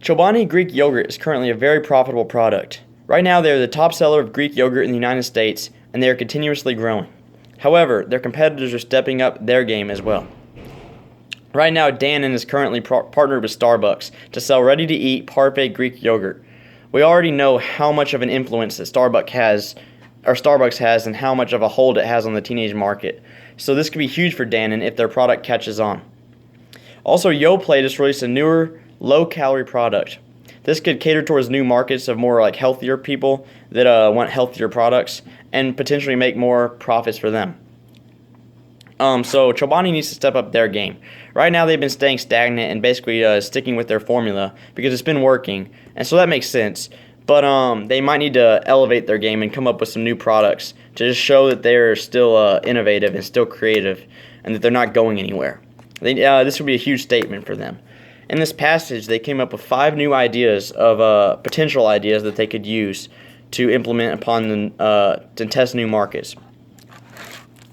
Chobani Greek yogurt is currently a very profitable product. Right now, they are the top seller of Greek yogurt in the United States, and they are continuously growing. However, their competitors are stepping up their game as well. Right now, Dannon is currently partnered with Starbucks to sell ready-to-eat parfait Greek yogurt. We already know how much of an influence that Starbucks has and how much of a hold it has on the teenage market. So this could be huge for Dannon if their product catches on. Also, Yoplait just released a newer, low-calorie product. This could cater towards new markets of more like healthier people that want healthier products and potentially make more profits for them. So Chobani needs to step up their game. Right now they've been staying stagnant and basically sticking with their formula because it's been working, and so that makes sense. But they might need to elevate their game and come up with some new products to just show that they're still innovative and still creative and that they're not going anywhere. This would be a huge statement for them. In this passage, they came up with 5 new ideas of potential ideas that they could use to implement upon to test new markets.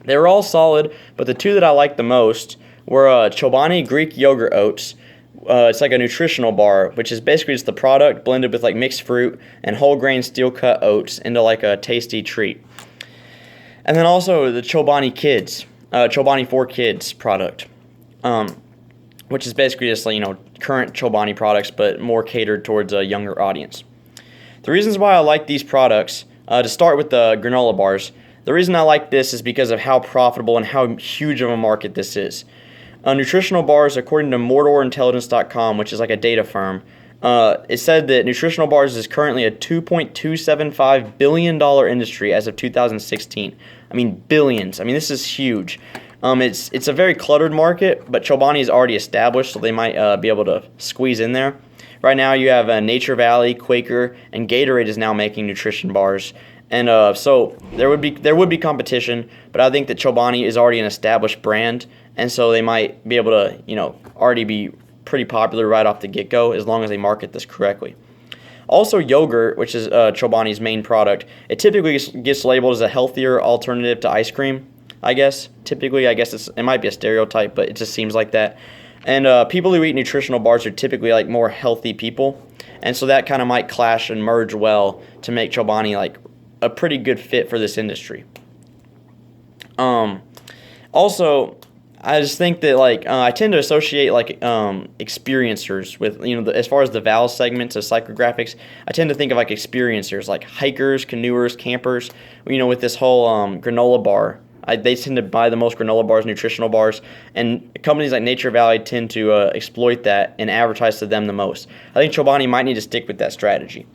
They were all solid, but the 2 that I liked the most were Chobani Greek Yogurt Oats. It's like a nutritional bar, which is basically just the product blended with like mixed fruit and whole grain steel cut oats into like a tasty treat. And then also the Chobani Kids, Chobani for Kids product, which is basically just current Chobani products, but more catered towards a younger audience. The reasons why I like these products, to start with the granola bars. The reason I like this is because of how profitable and how huge of a market this is. Nutritional bars, according to MordorIntelligence.com, which is like a data firm, it said that nutritional bars is currently a $2.275 billion industry as of 2016. I mean, billions. I mean, this is huge. It's a very cluttered market, but Chobani is already established, so they might be able to squeeze in there. Right now, you have Nature Valley, Quaker, and Gatorade is now making nutrition bars. And so there would be competition, but I think that Chobani is already an established brand, and so they might be able to already be pretty popular right off the get-go as long as they market this correctly. Also, yogurt, which is Chobani's main product, it typically gets labeled as a healthier alternative to ice cream. I guess it might be a stereotype, but it just seems like that. And people who eat nutritional bars are typically like more healthy people, and so that kind of might clash and merge well to make Chobani like a pretty good fit for this industry. Also, I just think that I tend to associate experiencers with as far as the VAL segments of psychographics. I tend to think of like experiencers, like hikers, canoers, campers. With this whole granola bar, they tend to buy the most granola bars, nutritional bars, and companies like Nature Valley tend to exploit that and advertise to them the most. I think Chobani might need to stick with that strategy.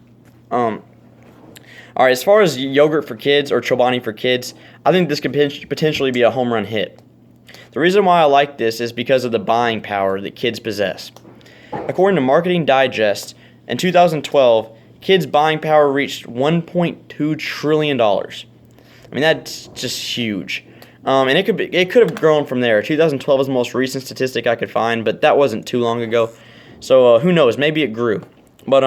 All right, as far as yogurt for kids or Chobani for kids, I think this could potentially be a home run hit. The reason why I like this is because of the buying power that kids possess. According to Marketing Digest, in 2012, kids' buying power reached $1.2 trillion. I mean, that's just huge. And it could have grown from there. 2012 is the most recent statistic I could find, but that wasn't too long ago. So who knows? Maybe it grew. But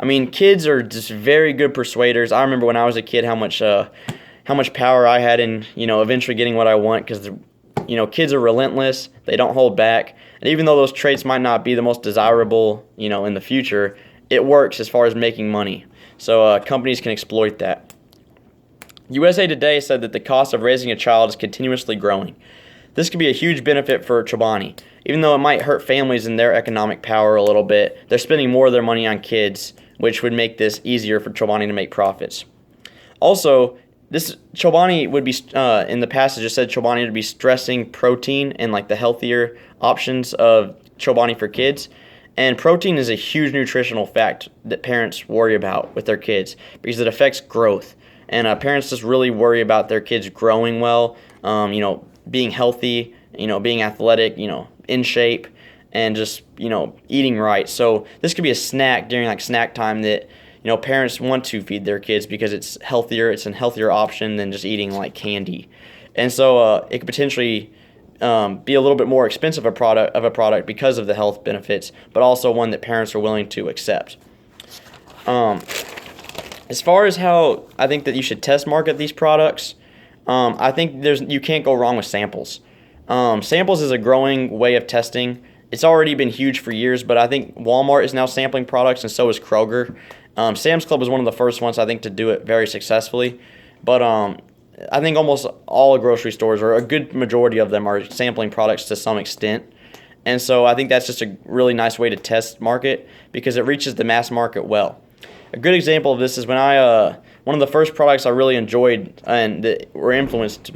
I mean, kids are just very good persuaders. I remember when I was a kid how much power I had in eventually getting what I want, because kids are relentless. They don't hold back, and even though those traits might not be the most desirable in the future, it works as far as making money. So companies can exploit that. USA Today said that the cost of raising a child is continuously growing. This could be a huge benefit for Chobani. Even though it might hurt families and their economic power a little bit, they're spending more of their money on kids, which would make this easier for Chobani to make profits. Also, this Chobani would be, in the passage it said Chobani would be stressing protein and like the healthier options of Chobani for kids. And protein is a huge nutritional fact that parents worry about with their kids because it affects growth. And parents just really worry about their kids growing well, being healthy, being athletic, in shape, and just, eating right. So this could be a snack during like snack time that, parents want to feed their kids because it's healthier. It's a healthier option than just eating like candy. And so it could potentially be a little bit more expensive of a product because of the health benefits, but also one that parents are willing to accept. As far as how I think that you should test market these products, I think you can't go wrong with samples. Samples is a growing way of testing. It's already been huge for years, but I think Walmart is now sampling products, and so is Kroger. Sam's Club was one of the first ones, I think, to do it very successfully. But I think almost all grocery stores, or a good majority of them, are sampling products to some extent. And so I think that's just a really nice way to test market because it reaches the mass market well. A good example of this is when one of the first products I really enjoyed and that were influenced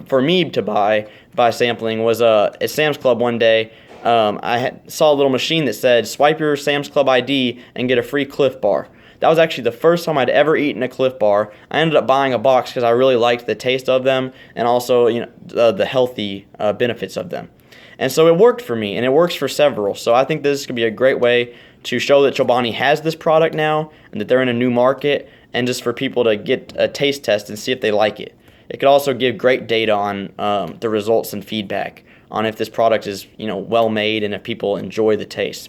for me to buy by sampling was at Sam's Club one day. Saw a little machine that said, swipe your Sam's Club ID and get a free Cliff Bar. That was actually the first time I'd ever eaten a Cliff Bar. I ended up buying a box because I really liked the taste of them and also the healthy benefits of them. And so it worked for me, and it works for several. So I think this could be a great way to show that Chobani has this product now and that they're in a new market, and just for people to get a taste test and see if they like it. It could also give great data on the results and feedback on if this product is well made and if people enjoy the taste.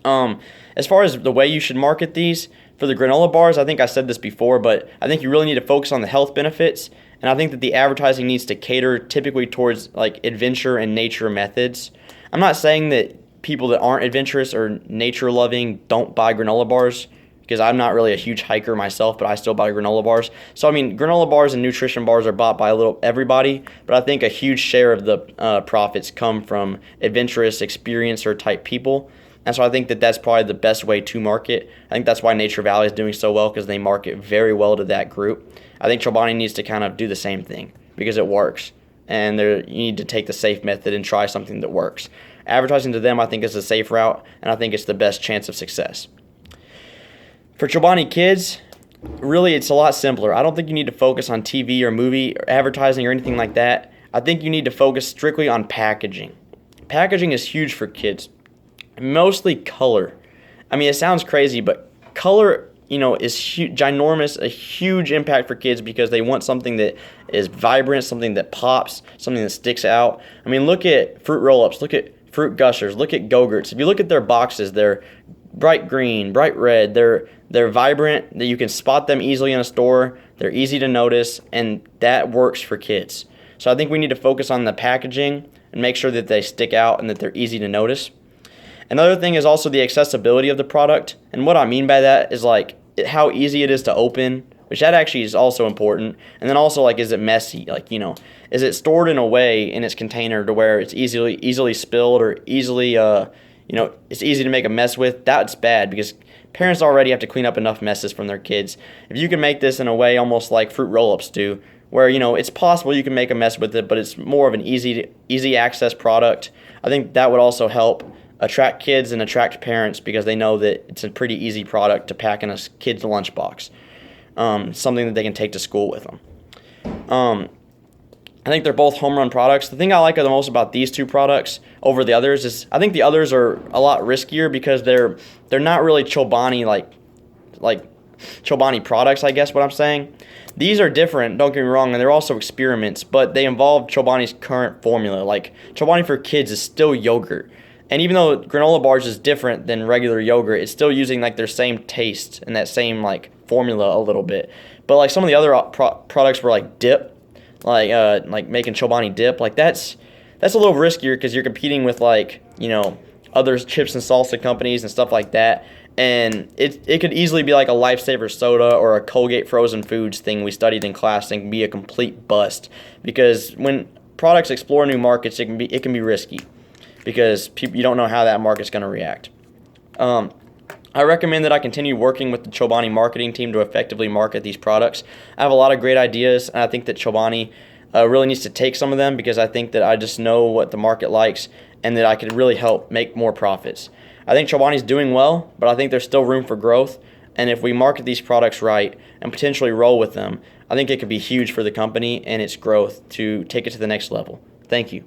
As far as the way you should market these, for the granola bars, I think I said this before, but I think you really need to focus on the health benefits, and I think that the advertising needs to cater typically towards like adventure and nature methods. I'm not saying that people that aren't adventurous or nature loving don't buy granola bars, because I'm not really a huge hiker myself, but I still buy granola bars. So I mean, granola bars and nutrition bars are bought by everybody, but I think a huge share of the profits come from adventurous, experiencer type people. And so I think that that's probably the best way to market. I think that's why Nature Valley is doing so well, because they market very well to that group. I think Chobani needs to kind of do the same thing because it works. And you need to take the safe method and try something that works. Advertising to them, I think, is a safe route, and I think it's the best chance of success. For Chobani Kids, really it's a lot simpler. I don't think you need to focus on TV or movie or advertising or anything like that. I think you need to focus strictly on packaging. Packaging is huge for kids. Mostly color. I mean, it sounds crazy, but color, is ginormous, a huge impact for kids because they want something that is vibrant, something that pops, something that sticks out. I mean, look at Fruit Roll-Ups, look at Fruit Gushers, look at Go-Gurts. If you look at their boxes, they're bright green, bright red, they're vibrant, that you can spot them easily in a store, they're easy to notice, and that works for kids. So I think we need to focus on the packaging and make sure that they stick out and that they're easy to notice. Another thing is also the accessibility of the product, and what I mean by that is like how easy it is to open, which that actually is also important. And then also, like, is it messy? Like, is it stored in a way in its container to where it's easily spilled or easily it's easy to make a mess with? That's bad because parents already have to clean up enough messes from their kids. If you can make this in a way almost like Fruit Roll-Ups do, where it's possible you can make a mess with it, but it's more of an easy access product, I think that would also help attract kids and attract parents because they know that it's a pretty easy product to pack in a kid's lunchbox, something that they can take to school with them. I think they're both home run products. The thing I like the most about these two products over the others is I think the others are a lot riskier because they're not really Chobani like Chobani products, I guess what I'm saying. These are different, don't get me wrong, and they're also experiments, but they involve Chobani's current formula. Like Chobani for Kids is still yogurt. And even though granola bars is different than regular yogurt, it's still using like their same taste and that same like formula a little bit. But like some of the other products were like dip, like making Chobani dip, like that's a little riskier because you're competing with like other chips and salsa companies and stuff like that. And it could easily be like a Lifesaver soda or a Colgate frozen foods thing we studied in class and can be a complete bust because when products explore new markets, it can be risky. Because you don't know how that market's going to react. I recommend that I continue working with the Chobani marketing team to effectively market these products. I have a lot of great ideas, and I think that Chobani really needs to take some of them because I think that I just know what the market likes and that I could really help make more profits. I think Chobani's doing well, but I think there's still room for growth, and if we market these products right and potentially roll with them, I think it could be huge for the company and its growth to take it to the next level. Thank you.